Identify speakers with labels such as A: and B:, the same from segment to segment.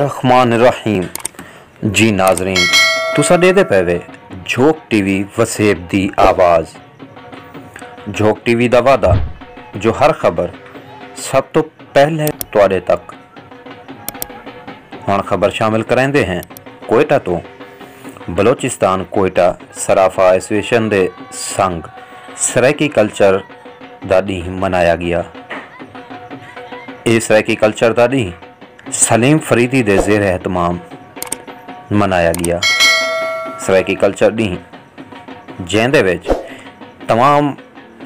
A: बिस्मिल्लाहिर्रहमानिर्रहीम। जी नाजरीन, तुसा देते पे झोंक टीवी वसेब दी आवाज़। झोंक टीवी दा वादा जो हर खबर सब तो पहले तुहाडे तक। हुण खबर शामिल करेंदे हैं कोयटा तो। बलोचिस्तान कोयटा सराफा एसोसिएशन दे संग सराइकी कल्चर दा ॾींहुं मनाया गया। ये सराइकी कल्चर दा ॾींहुं सलीम फरीदी दे ज़ेर एहतमाम मनाया गया। सराइकी कल्चर ॾींहुं जैंदे विच तमाम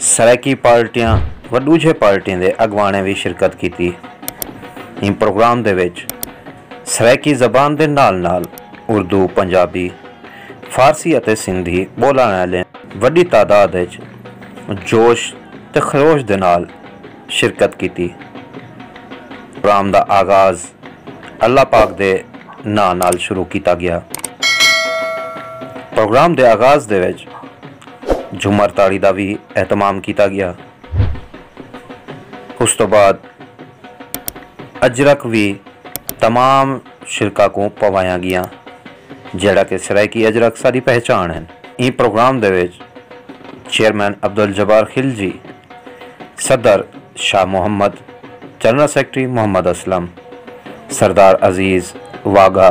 A: सराइकी पार्टियां व दूजे पार्टियां दे अगवाने भी शिरकत की। इन प्रोग्राम दे विच सराइकी ज़बान दे नाल नाल उर्दू, पंजाबी, फारसी अते सिंधी बोलण वाले वड्डी तादाद विच जोश ते खरोश दे नाल शिरकत की। प्रोग्राम दा आगाज़ अल्लाह पाक दे नां नाल शुरू किया गया। प्रोग्राम दे आगाज़ दे विच झूमर ताड़ी दा भी एहतमाम किया गया। उस तो बाद अजरक भी तमाम शिरका को पवाया गया, जेड़ा कि सराइकी अजरक सारी पहचान है। इन प्रोग्राम दे विच चेयरमैन अब्दुल जब्बार खिलजी, सदर शाह मोहम्मद, जनरल सेक्रेटरी मोहम्मद असलम, सरदार अजीज़ वागा,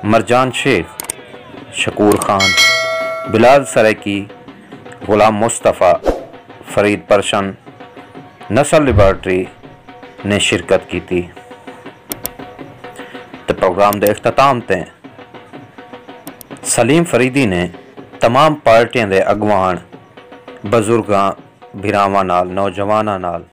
A: मरजान शेख, शकूर खान, बिलाल सराइकी, गुलाम मुस्तफ़ा, फरीद परशन, नसल लिबर्टी ने शिरकत की थी। तो प्रोग्राम के इख्तिताम ते सलीम फरीदी ने तमाम पार्टियां दे अगवान, बजुर्गां, भिरावां नाल, नौजवानां नाल